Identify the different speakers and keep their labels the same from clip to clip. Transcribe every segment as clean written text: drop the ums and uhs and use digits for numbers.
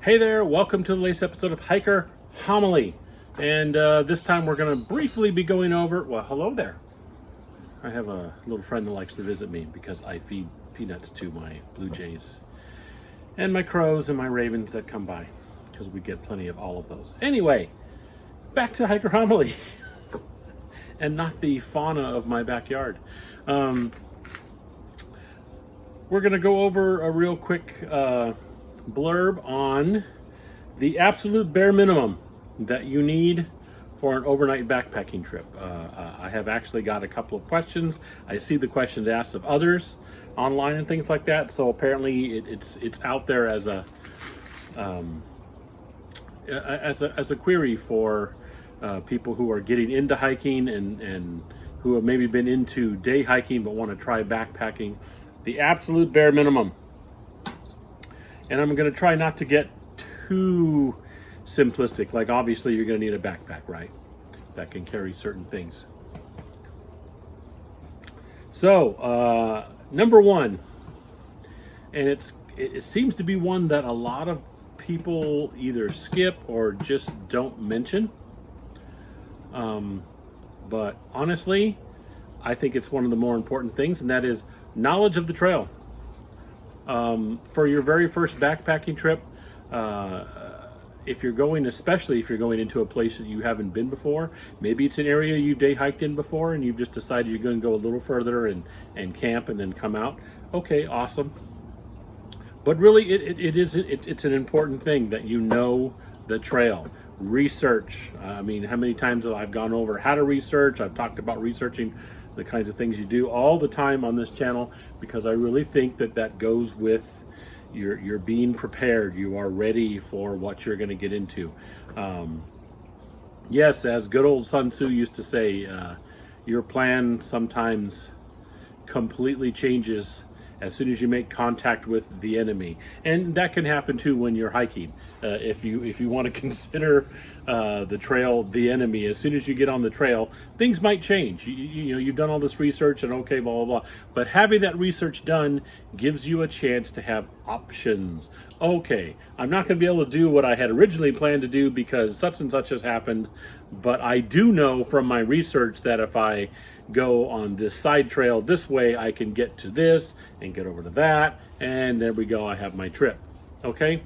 Speaker 1: Hey there, welcome to the latest episode of Hiker Homily. And this time we're going to briefly be going over, well, hello there. I have a little friend that likes to visit me because I feed peanuts to my blue jays and my crows and my ravens that come by, because we get plenty of all of those. Anyway, back to Hiker Homily and not the fauna of my backyard. We're going to go over a real quick blurb on the absolute bare minimum that you need for an overnight backpacking trip. I have actually got a couple of questions. I see the questions asked of others online and things like that. So apparently it's out there as a query for people who are getting into hiking and who have maybe been into day hiking but want to try backpacking. The absolute bare minimum. And I'm going to try not to get too simplistic. Like, obviously, you're going to need a backpack, right? That can carry certain things. So, number one, and it seems to be one that a lot of people either skip or just don't mention. But honestly, I think it's one of the more important things, and that is knowledge of the trail. For your very first backpacking trip, if you're going, especially if you're going into a place that you haven't been before, maybe it's an area you day hiked in before and you've just decided you're going to go a little further and camp and then come out. Okay, awesome. But really, it's an important thing that you know the trail. Research. I mean, how many times have I gone over how to research? I've talked about researching the kinds of things you do all the time on this channel, because I really think that goes with you're being prepared. You are ready for what you're going to get into. Yes, as good old Sun Tzu used to say, your plan sometimes completely changes as soon as you make contact with the enemy, and that can happen too when you're hiking. If you want to consider the trail the enemy, as soon as you get on the trail, things might change. You know, you've done all this research and okay, blah, blah, blah. But having that research done gives you a chance to have options. Okay, I'm not going to be able to do what I had originally planned to do because such and such has happened, but I do know from my research that if I go on this side trail this way, I can get to this and get over to that, and there we go, I have my trip. Okay?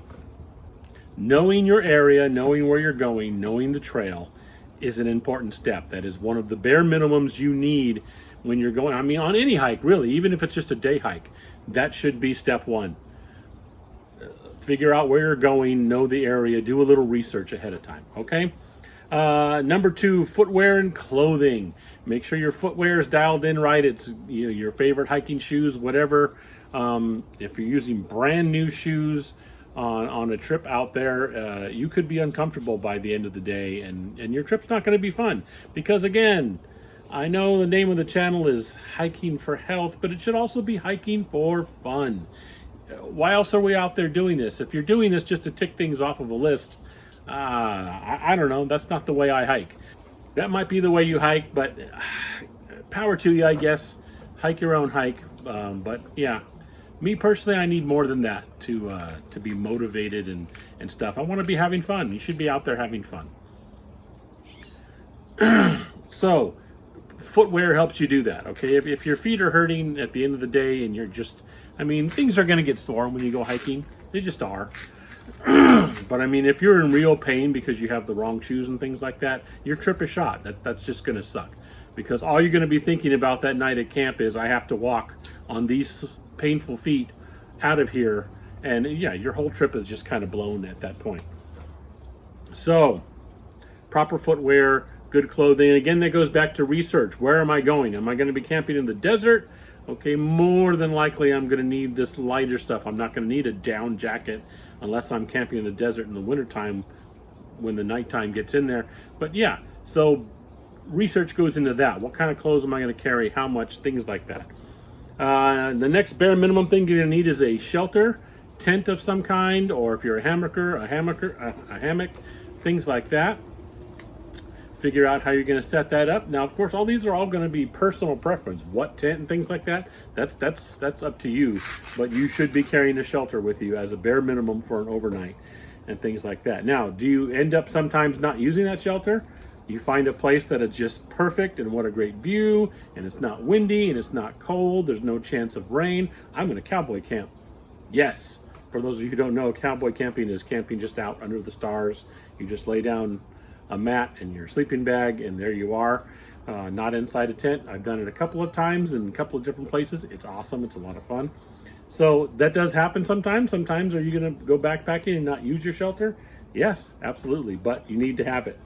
Speaker 1: Knowing your area, knowing where you're going, knowing the trail is an important step. That is one of the bare minimums you need when you're going, I mean, on any hike, really, even if it's just a day hike. That should be step one. Figure out where you're going, know the area, do a little research ahead of time, okay? Number two, footwear and clothing. Make sure your footwear is dialed in right. It's your favorite hiking shoes, whatever. If you're using brand new shoes on a trip out there, you could be uncomfortable by the end of the day, and your trip's not going to be fun. Because again, I know the name of the channel is Hiking for Health, but it should also be hiking for fun. Why else are we out there doing this? If you're doing this just to tick things off of a list, I don't know. That's not the way I hike. That might be the way you hike, but power to you, I guess. Hike your own hike. But yeah, me personally, I need more than that to be motivated and stuff. I want to be having fun. You should be out there having fun. So, footwear helps you do that, okay? If your feet are hurting at the end of the day and you're just, I mean, things are going to get sore when you go hiking. They just are. But I mean, if you're in real pain because you have the wrong shoes and things like that, your trip is shot. That's just going to suck. Because all you're going to be thinking about that night at camp is, I have to walk on these painful feet out of here. And yeah, your whole trip is just kind of blown at that point. So, proper footwear, good clothing. Again, that goes back to research. Where am I going? Am I going to be camping in the desert? Okay, more than likely I'm going to need this lighter stuff. I'm not going to need a down jacket unless I'm camping in the desert in the wintertime when the nighttime gets in there. But yeah, so research goes into that. What kind of clothes am I going to carry? How much? Things like that. The next bare minimum thing you're going to need is a shelter, tent of some kind, or if you're a hammock, things like that. Figure out how you're going to set that up. Now, of course, all these are all going to be personal preference. What tent and things like that, that's up to you. But you should be carrying a shelter with you as a bare minimum for an overnight. and things like that. Now, do you end up sometimes not using that shelter? You find a place that is just perfect and what a great view, and it's not windy and it's not cold, there's no chance of rain. I'm going to cowboy camp. Yes, for those of you who don't know, cowboy camping is camping just out under the stars. You just lay down a mat and your sleeping bag, and there you are. Not inside a tent. I've done it a couple of times in a couple of different places. It's awesome. It's a lot of fun. So that does happen sometimes. Sometimes are you going to go backpacking and not use your shelter? Yes, absolutely. But you need to have it.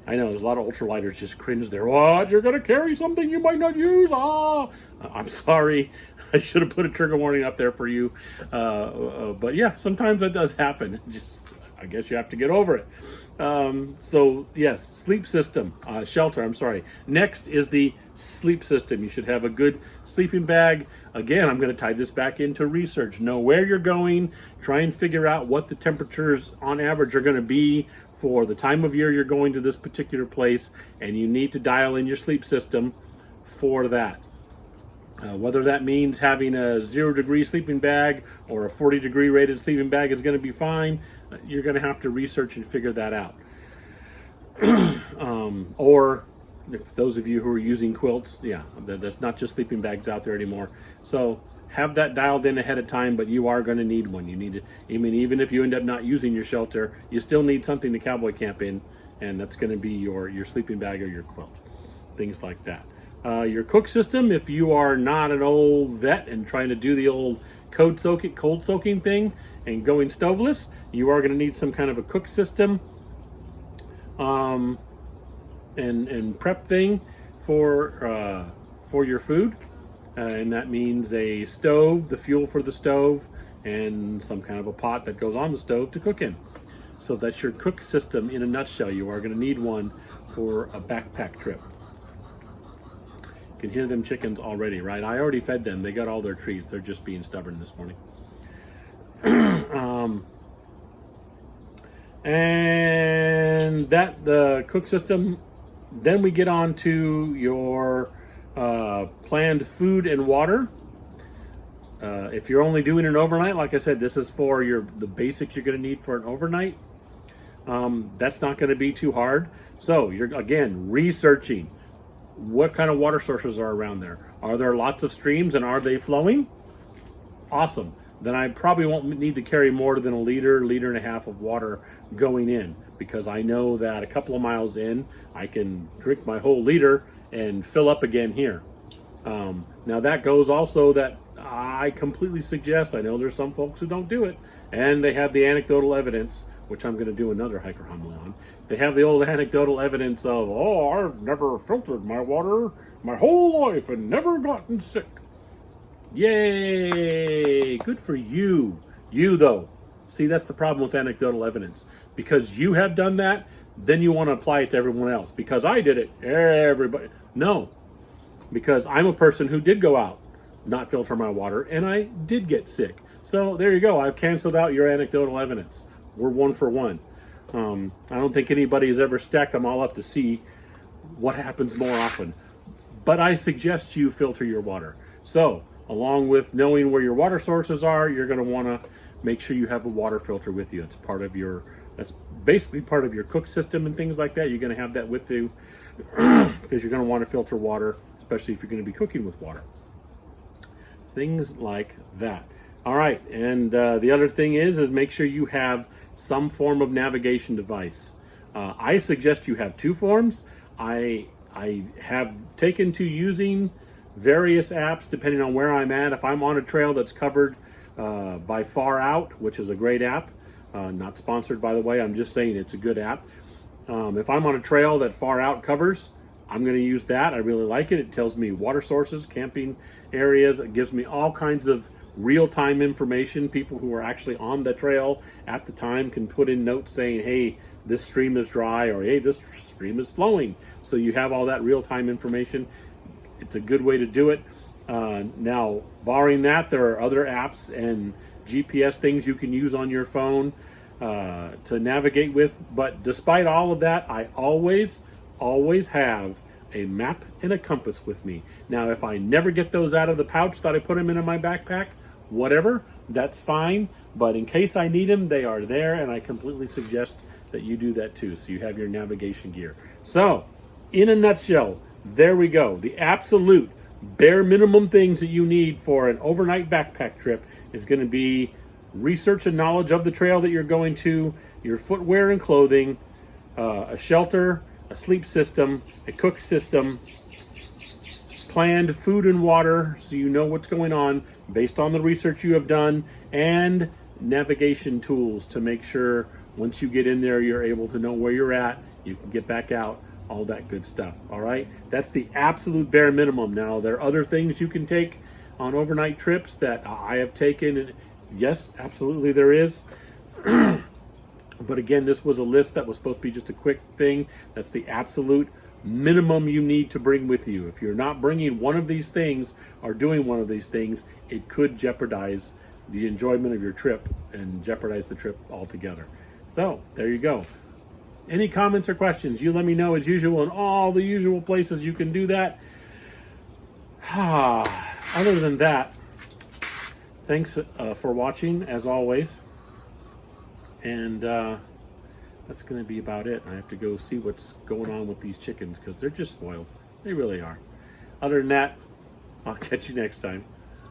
Speaker 1: I know there's a lot of ultralighters just cringe there. What? You're going to carry something you might not use? Ah, I'm sorry. I should have put a trigger warning up there for you. But yeah, sometimes that does happen. I guess you have to get over it. So yes, sleep system, shelter, I'm sorry. Next is the sleep system. You should have a good sleeping bag. Again, I'm going to tie this back into research. Know where you're going. Try and figure out what the temperatures on average are going to be for the time of year you're going to this particular place, and you need to dial in your sleep system for that. Whether that means having a 0-degree sleeping bag or a 40-degree rated sleeping bag is going to be fine. You're going to have to research and figure that out. Or if those of you who are using quilts, yeah, there's not just sleeping bags out there anymore. So have that dialed in ahead of time, but you are going to need one. You need to, even if you end up not using your shelter, you still need something to cowboy camp in, and that's going to be your sleeping bag or your quilt, things like that. Your cook system, if you are not an old vet and trying to do the old cold soaking thing and going stoveless, you are going to need some kind of a cook system and prep thing for your food. And that means a stove, the fuel for the stove, and some kind of a pot that goes on the stove to cook in. So that's your cook system in a nutshell. You are going to need one for a backpack trip. You can hear them chickens already, right? I already fed them. They got all their treats. They're just being stubborn this morning. And the cook system. Then we get on to your planned food and water. If you're only doing an overnight, like I said, this is for the basics you're going to need for an overnight. That's not going to be too hard. So you're, again, researching what kind of water sources are around there. Are there lots of streams and are they flowing? Awesome. Then I probably won't need to carry more than a liter and a half of water going in, because I know that a couple of miles in, I can drink my whole liter and fill up again here. Now that goes also that I completely suggest, I know there's some folks who don't do it, and they have the anecdotal evidence, which I'm going to do another hiker homily on. They have the old anecdotal evidence of, oh, I've never filtered my water my whole life and never gotten sick. Yay! Good for you. You, though. See, that's the problem with anecdotal evidence. Because you have done that, then you want to apply it to everyone else. Because I did it, everybody. No. Because I'm a person who did go out, not filter my water, and I did get sick. So there you go. I've canceled out your anecdotal evidence. We're one for one. I don't think anybody has ever stacked them all up to see what happens more often. But I suggest you filter your water. So, along with knowing where your water sources are, you're going to want to make sure you have a water filter with you. It's that's basically part of your cook system and things like that. You're going to have that with you because you're going to want to filter water, especially if you're going to be cooking with water. Things like that. All right, and the other thing is make sure you have some form of navigation device. I suggest you have two forms. I have taken to using various apps depending on where I'm at. If I'm on a trail that's covered by Far Out, which is a great app, not sponsored by the way, I'm just saying it's a good app. If I'm on a trail that Far Out covers, I'm going to use that. I really like it. It tells me water sources, camping areas. It gives me all kinds of real-time information. People who are actually on the trail at the time can put in notes saying, hey, this stream is dry, or hey, this stream is flowing. So you have all that real-time information. It's a good way to do it. Now, barring that, there are other apps and GPS things you can use on your phone to navigate with. But despite all of that, I always have a map and a compass with me. Now, if I never get those out of the pouch that I put them in my backpack, whatever, that's fine. But in case I need them, they are there, and I completely suggest that you do that too, so you have your navigation gear. So, in a nutshell, there we go. The absolute bare minimum things that you need for an overnight backpack trip is going to be research and knowledge of the trail that you're going to, your footwear and clothing, a shelter, a sleep system, a cook system, planned food and water so you know what's going on based on the research you have done, and navigation tools to make sure once you get in there you're able to know where you're at, you can get back out, all that good stuff. All right, that's the absolute bare minimum. Now there are other things you can take on overnight trips that I have taken, and yes, absolutely there is. But again, this was a list that was supposed to be just a quick thing. That's the absolute minimum you need to bring with you. If you're not bringing one of these things or doing one of these things, it could jeopardize the enjoyment of your trip and jeopardize the trip altogether. So there you go. Any comments or questions, you let me know as usual in all the usual places you can do that. Other than that, thanks for watching as always. And that's going to be about it. I have to go see what's going on with these chickens because they're just spoiled. They really are. Other than that, I'll catch you next time.